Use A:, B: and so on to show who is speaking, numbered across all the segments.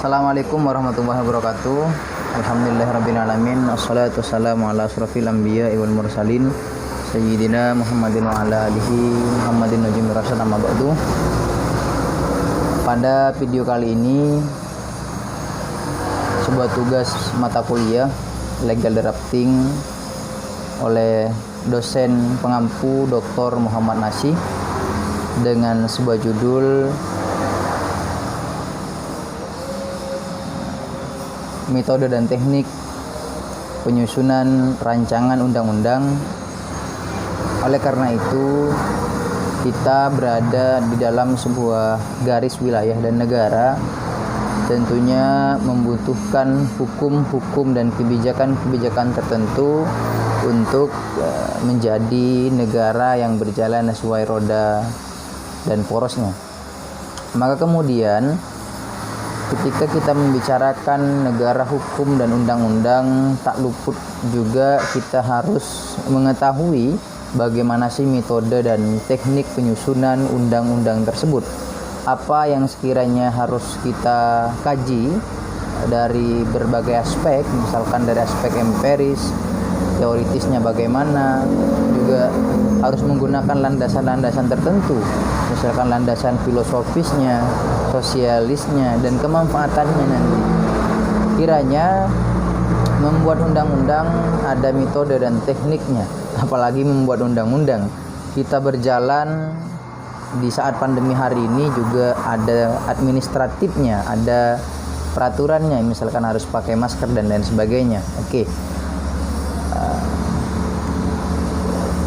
A: Assalamualaikum warahmatullahi wabarakatuh. Alhamdulillahirrabbilalamin. Assalatu wassalamu ala asrafil anbiya wal mursalin Sayyidina Muhammadin wa ala alihi Muhammadin najim rasyad amma ba'du. Pada video kali ini sebuah tugas mata kuliah Legal Drafting oleh dosen pengampu Dr. Muhammad Nasih dengan sebuah judul Metode dan Teknik Penyusunan Rancangan Undang-Undang. Oleh karena itu, kita berada di dalam sebuah garis wilayah dan negara, tentunya membutuhkan hukum-hukum dan kebijakan-kebijakan tertentu untuk menjadi negara yang berjalan sesuai roda dan porosnya. Maka kemudian ketika kita membicarakan negara hukum dan undang-undang, tak luput juga kita harus mengetahui bagaimana sih metode dan teknik penyusunan undang-undang tersebut. Apa yang sekiranya harus kita kaji dari berbagai aspek, misalkan dari aspek empiris, teoritisnya bagaimana, juga harus menggunakan landasan-landasan tertentu, misalkan landasan filosofisnya, sosialisnya, dan kemanfaatannya nanti. Kiranya membuat undang-undang ada metode dan tekniknya, apalagi membuat undang-undang. Kita berjalan di saat pandemi hari ini juga ada administratifnya, ada peraturannya, misalkan harus pakai masker dan lain sebagainya. Oke.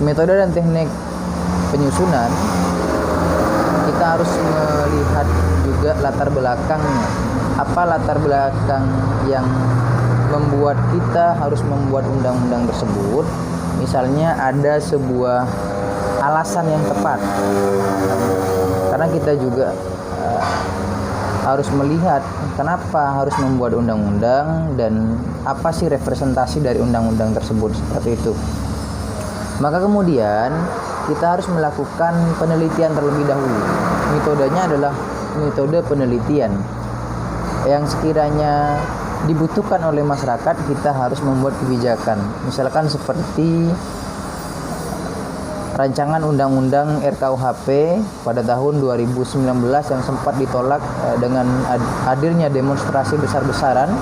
A: Metode dan teknik penyusunan, kita harus melihat juga latar belakangnya. Apa latar belakang yang membuat kita harus membuat undang-undang tersebut? Misalnya ada sebuah alasan yang tepat. Karena kita juga harus melihat kenapa harus membuat undang-undang dan apa sih representasi dari undang-undang tersebut, seperti itu. Maka kemudian kita harus melakukan penelitian terlebih dahulu. Metodenya adalah metode penelitian yang sekiranya dibutuhkan oleh masyarakat. Kita harus membuat kebijakan, misalkan seperti rancangan undang-undang RKUHP pada tahun 2019 yang sempat ditolak dengan hadirnya demonstrasi besar-besaran.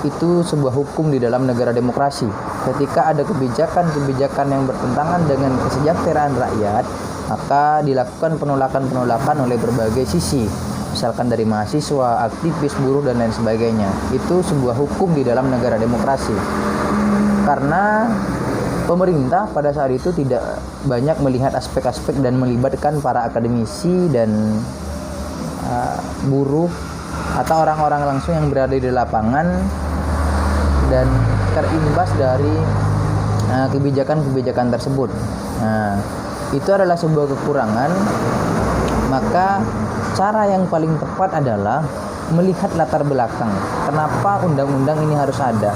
A: Itu sebuah hukum di dalam negara demokrasi. Ketika ada kebijakan-kebijakan yang bertentangan dengan kesejahteraan rakyat, maka dilakukan penolakan-penolakan oleh berbagai sisi, misalkan dari mahasiswa, aktivis, buruh, dan lain sebagainya. Itu sebuah hukum di dalam negara demokrasi. Karena pemerintah pada saat itu tidak banyak melihat aspek-aspek dan melibatkan para akademisi dan buruh atau orang-orang langsung yang berada di lapangan dan terimbas dari kebijakan-kebijakan tersebut. Itu adalah sebuah kekurangan. Maka cara yang paling tepat adalah melihat latar belakang. Kenapa undang-undang ini harus ada?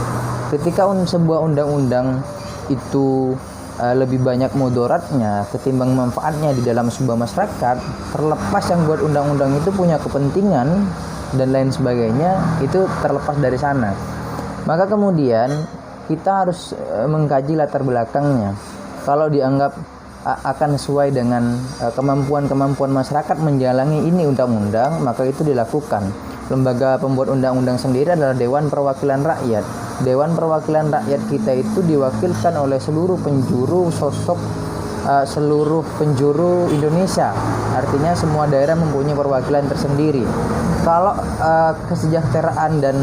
A: Ketika sebuah undang-undang itu lebih banyak mudaratnya ketimbang manfaatnya di dalam sebuah masyarakat, terlepas yang buat undang-undang itu punya kepentingan dan lain sebagainya, itu terlepas dari sana. Maka kemudian kita harus mengkaji latar belakangnya. Kalau dianggap akan sesuai dengan kemampuan masyarakat menjalani ini undang-undang, maka itu dilakukan. Lembaga pembuat undang-undang sendiri adalah Dewan Perwakilan Rakyat. Dewan Perwakilan Rakyat kita itu diwakilkan oleh seluruh penjuru seluruh penjuru Indonesia. Artinya semua daerah mempunyai perwakilan tersendiri. Kalau kesejahteraan dan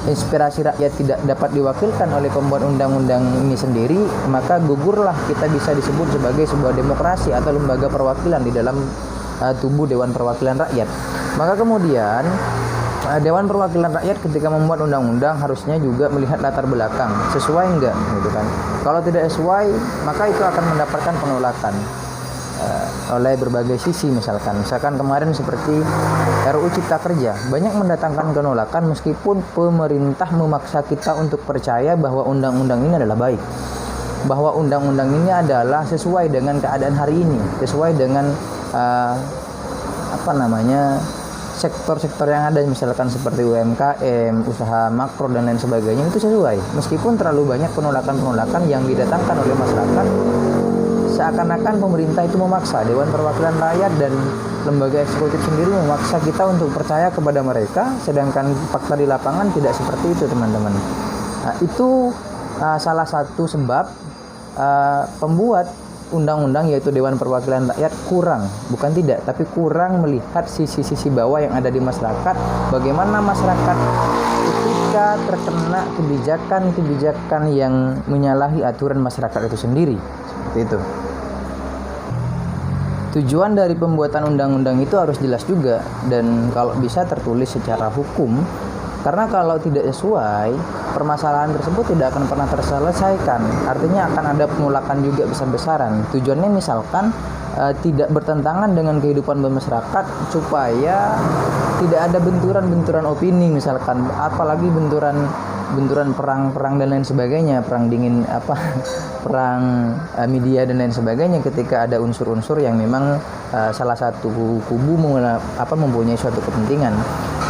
A: inspirasi rakyat tidak dapat diwakilkan oleh pembuat undang-undang ini sendiri, maka gugurlah kita bisa disebut sebagai sebuah demokrasi atau lembaga perwakilan di dalam tubuh Dewan Perwakilan Rakyat. Maka kemudian Dewan Perwakilan Rakyat ketika membuat undang-undang harusnya juga melihat latar belakang, sesuai enggak gitu kan. Kalau tidak sesuai, maka itu akan mendapatkan penolakan oleh berbagai sisi. Misalkan kemarin seperti RUU Cipta Kerja, banyak mendatangkan penolakan meskipun pemerintah memaksa kita untuk percaya bahwa undang-undang ini adalah baik, bahwa undang-undang ini adalah sesuai dengan keadaan hari ini, sesuai dengan sektor-sektor yang ada misalkan seperti UMKM, usaha makro dan lain sebagainya itu sesuai. Meskipun terlalu banyak penolakan-penolakan yang didatangkan oleh masyarakat, seakan-akan pemerintah itu memaksa, Dewan Perwakilan Rakyat dan lembaga eksekutif sendiri memaksa kita untuk percaya kepada mereka, sedangkan fakta di lapangan tidak seperti itu, teman-teman. Nah, itu salah satu sebab pembuat undang-undang yaitu Dewan Perwakilan Rakyat bukan tidak, tapi kurang melihat sisi-sisi bawah yang ada di masyarakat, bagaimana masyarakat ketika terkena kebijakan-kebijakan yang menyalahi aturan masyarakat itu sendiri. Seperti itu. Tujuan dari pembuatan undang-undang itu harus jelas juga, dan kalau bisa tertulis secara hukum. Karena kalau tidak sesuai, permasalahan tersebut tidak akan pernah terselesaikan. Artinya akan ada penolakan juga besar-besaran. Tujuannya misalkan tidak bertentangan dengan kehidupan bermasyarakat, supaya tidak ada benturan-benturan opini misalkan, apalagi benturan perang dan lain sebagainya, perang dingin perang media dan lain sebagainya, ketika ada unsur-unsur yang memang salah satu kubu mempunyai suatu kepentingan.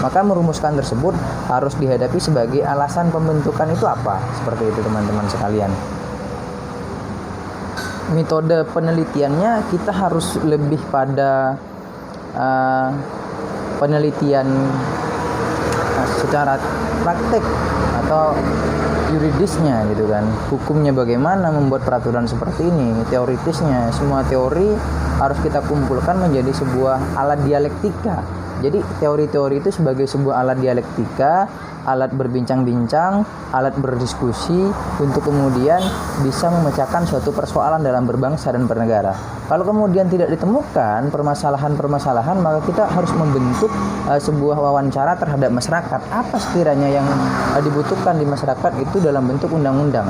A: Maka merumuskan tersebut harus dihadapi sebagai alasan pembentukan itu apa, seperti itu teman-teman sekalian. Metode penelitiannya kita harus lebih pada penelitian secara praktek atau yuridisnya gitu kan, hukumnya bagaimana membuat peraturan seperti ini, teoritisnya, semua teori harus kita kumpulkan menjadi sebuah alat dialektika. Jadi teori-teori itu sebagai sebuah alat dialektika, alat berbincang-bincang, alat berdiskusi untuk kemudian bisa memecahkan suatu persoalan dalam berbangsa dan bernegara. Kalau kemudian tidak ditemukan permasalahan-permasalahan, maka kita harus membentuk sebuah wawancara terhadap masyarakat. Apa sekiranya yang dibutuhkan di masyarakat itu dalam bentuk undang-undang.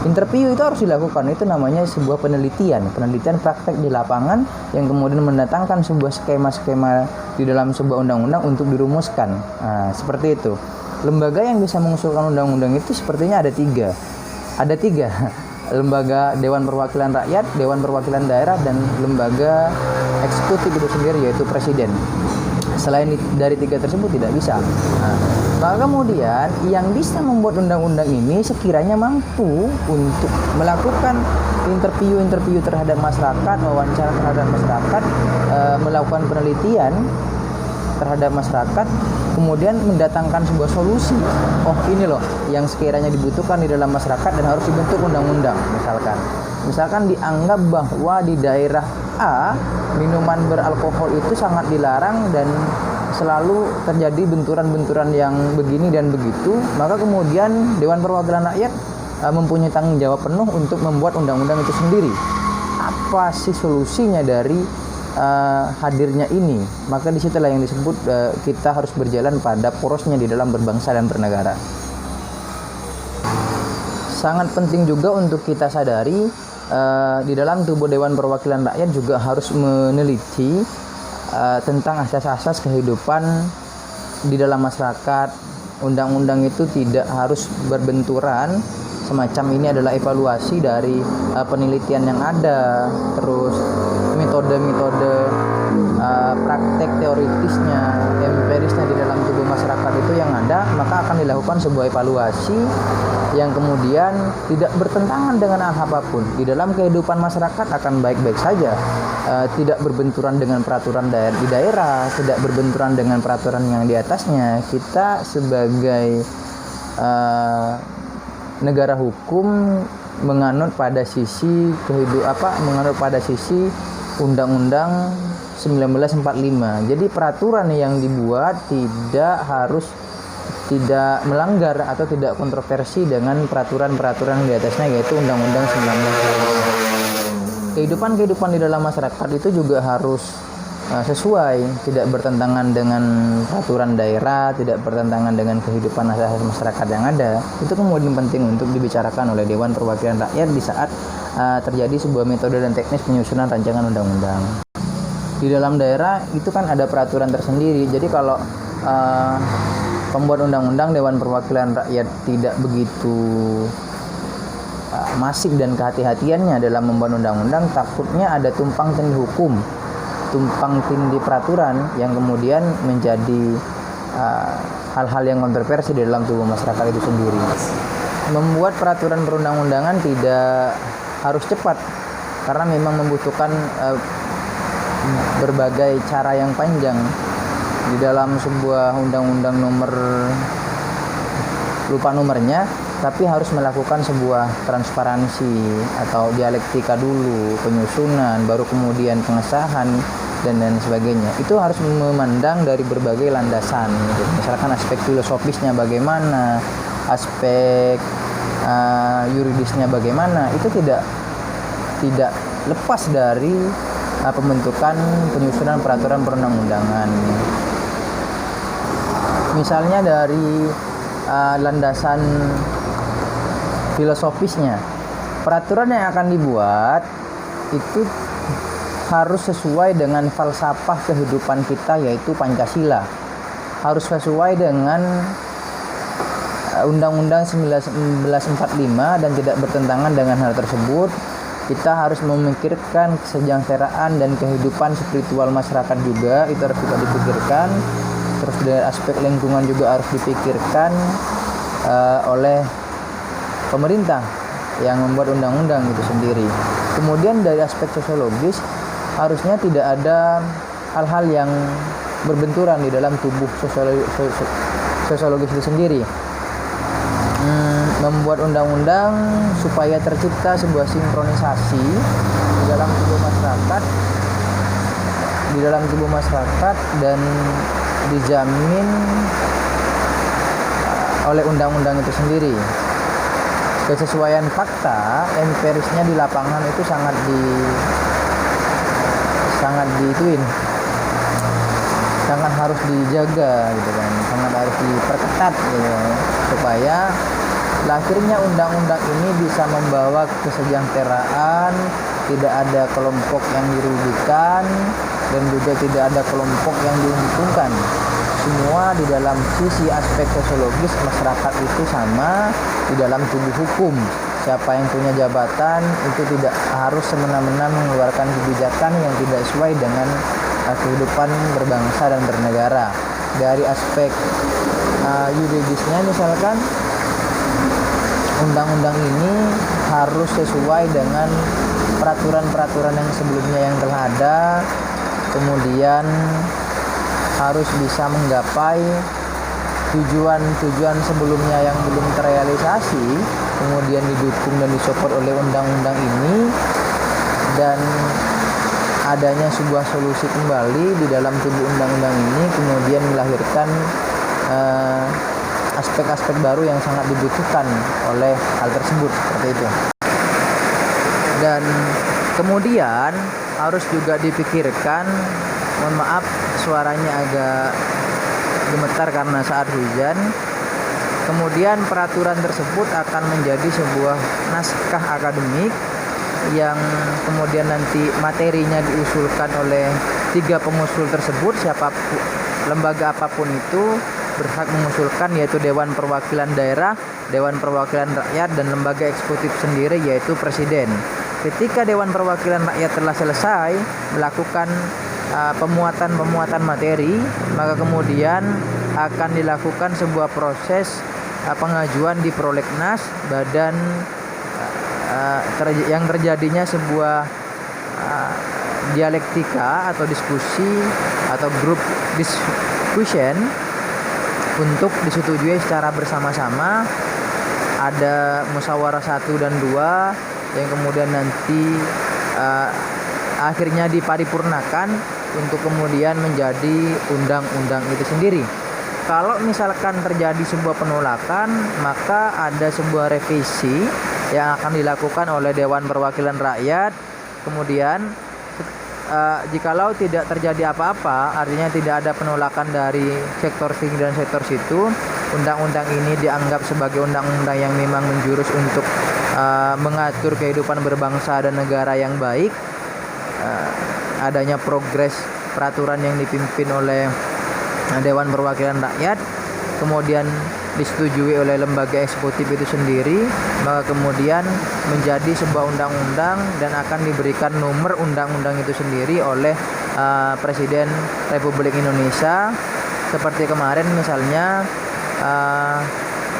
A: Interview itu harus dilakukan, itu namanya sebuah penelitian praktek di lapangan yang kemudian mendatangkan sebuah skema-skema di dalam sebuah undang-undang untuk dirumuskan. Nah, seperti itu. Lembaga yang bisa mengusulkan undang-undang itu sepertinya ada tiga. Lembaga Dewan Perwakilan Rakyat, Dewan Perwakilan Daerah, dan lembaga eksekutif itu sendiri yaitu Presiden. Selain dari tiga tersebut tidak bisa. Nah, maka kemudian yang bisa membuat undang-undang ini sekiranya mampu untuk melakukan interview terhadap masyarakat, wawancara terhadap masyarakat, melakukan penelitian terhadap masyarakat, kemudian mendatangkan sebuah solusi. Oh, ini loh yang sekiranya dibutuhkan di dalam masyarakat dan harus dibentuk undang-undang. Misalkan dianggap bahwa di daerah A minuman beralkohol itu sangat dilarang dan selalu terjadi benturan-benturan yang begini dan begitu, maka kemudian Dewan Perwakilan Rakyat mempunyai tanggung jawab penuh untuk membuat undang-undang itu sendiri. Apa sih solusinya dari hadirnya ini? Maka disitulah yang disebut kita harus berjalan pada porosnya di dalam berbangsa dan bernegara. Sangat penting juga untuk kita sadari, di dalam tubuh Dewan Perwakilan Rakyat juga harus meneliti tentang asas-asas kehidupan di dalam masyarakat. Undang-undang itu tidak harus berbenturan. Semacam ini adalah evaluasi dari penelitian yang ada, terus metode-metode praktek teoritisnya, empirisnya di dalam tubuh masyarakat itu yang ada, maka akan dilakukan sebuah evaluasi yang kemudian tidak bertentangan dengan hal apapun. Di dalam kehidupan masyarakat akan baik-baik saja, tidak berbenturan dengan peraturan di daerah, tidak berbenturan dengan peraturan yang di atasnya. Kita sebagai negara hukum menganut pada sisi Undang-Undang 1945. Jadi peraturan yang dibuat tidak melanggar atau tidak kontroversi dengan peraturan-peraturan di atasnya, yaitu Undang-Undang 1945. Kehidupan di dalam masyarakat itu juga harus sesuai, tidak bertentangan dengan peraturan daerah, tidak bertentangan dengan kehidupan masyarakat yang ada. Itu kemudian penting untuk dibicarakan oleh Dewan Perwakilan Rakyat di saat terjadi sebuah metode dan teknis penyusunan rancangan undang-undang. Di dalam daerah itu kan ada peraturan tersendiri. Jadi kalau pembuat undang-undang Dewan Perwakilan Rakyat tidak begitu masif dan kehati-hatiannya dalam membuat undang-undang, takutnya ada tumpang tindih hukum. tumpang tindih peraturan yang kemudian menjadi hal-hal yang kontroversi di dalam tubuh masyarakat itu sendiri. Membuat peraturan perundang-undangan tidak harus cepat karena memang membutuhkan berbagai cara yang panjang. Di dalam sebuah undang-undang lupa nomornya, tapi harus melakukan sebuah transparansi atau dialektika dulu, penyusunan, baru kemudian pengesahan dan lain sebagainya. Itu harus memandang dari berbagai landasan, misalkan aspek filosofisnya bagaimana, aspek yuridisnya bagaimana. Itu tidak lepas dari pembentukan penyusunan peraturan perundang-undangan. Misalnya dari landasan filosofisnya, peraturan yang akan dibuat itu harus sesuai dengan falsafah kehidupan kita, yaitu Pancasila. Harus sesuai dengan Undang-Undang 1945 dan tidak bertentangan dengan hal tersebut. Kita harus memikirkan kesejahteraan dan kehidupan spiritual masyarakat juga, itu harus kita dipikirkan. Terus dari aspek lingkungan juga harus dipikirkan oleh pemerintah yang membuat undang-undang itu sendiri. Kemudian dari aspek sosiologis, harusnya tidak ada hal-hal yang berbenturan di dalam tubuh sosiologis itu sendiri. Membuat undang-undang supaya tercipta sebuah sinkronisasi di dalam tubuh masyarakat dan dijamin oleh undang-undang itu sendiri. Kesesuaian fakta empirisnya di lapangan itu sangat harus dijaga gitu kan, sangat harus diperketat gitu, supaya lahirnya undang-undang ini bisa membawa kesejahteraan, tidak ada kelompok yang dirugikan dan juga tidak ada kelompok yang diuntungkan. Semua di dalam sisi aspek sosiologis masyarakat itu sama di dalam tubuh hukum. Siapa yang punya jabatan itu tidak harus semena-mena mengeluarkan kebijakan yang tidak sesuai dengan kehidupan berbangsa dan bernegara. Dari aspek yuridisnya, misalkan undang-undang ini harus sesuai dengan peraturan-peraturan yang sebelumnya yang telah ada, kemudian harus bisa menggapai tujuan-tujuan sebelumnya yang belum terrealisasi, kemudian didukung dan disupport oleh undang-undang ini, dan adanya sebuah solusi kembali di dalam tubuh undang-undang ini kemudian melahirkan aspek-aspek baru yang sangat dibutuhkan oleh hal tersebut, seperti itu. Dan kemudian harus juga dipikirkan, mohon maaf suaranya agak gemetar karena saat hujan. Kemudian peraturan tersebut akan menjadi sebuah naskah akademik yang kemudian nanti materinya diusulkan oleh 3 pengusul tersebut. Siapapun, lembaga apapun itu berhak mengusulkan, yaitu Dewan Perwakilan Daerah, Dewan Perwakilan Rakyat, dan lembaga eksekutif sendiri yaitu Presiden. Ketika Dewan Perwakilan Rakyat telah selesai melakukan pemuatan materi, maka kemudian akan dilakukan sebuah proses pengajuan di Prolegnas, badan yang terjadinya sebuah dialektika atau diskusi atau group discussion untuk disetujui secara bersama-sama. Ada musyawarah 1 dan 2 yang kemudian nanti akhirnya diparipurnakan untuk kemudian menjadi undang-undang itu sendiri. Kalau misalkan terjadi sebuah penolakan, maka ada sebuah revisi yang akan dilakukan oleh Dewan Perwakilan Rakyat. Kemudian jikalau tidak terjadi apa-apa, artinya tidak ada penolakan dari sektor sini dan sektor situ, undang-undang ini dianggap sebagai undang-undang yang memang menjurus untuk mengatur kehidupan berbangsa dan negara yang baik. Adanya progres peraturan yang dipimpin oleh Dewan Perwakilan Rakyat, kemudian disetujui oleh lembaga eksekutif itu sendiri, maka kemudian menjadi sebuah undang-undang dan akan diberikan nomor undang-undang itu sendiri oleh Presiden Republik Indonesia. Seperti kemarin misalnya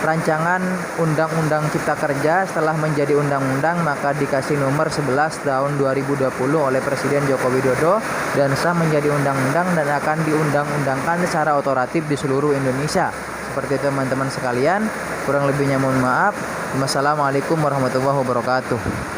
A: rancangan Undang-Undang Cipta Kerja setelah menjadi undang-undang maka dikasih nomor 11 tahun 2020 oleh Presiden Joko Widodo dan sah menjadi undang-undang dan akan diundang-undangkan secara otomatis di seluruh Indonesia. Seperti itu teman-teman sekalian, kurang lebihnya mohon maaf. Wassalamualaikum warahmatullahi wabarakatuh.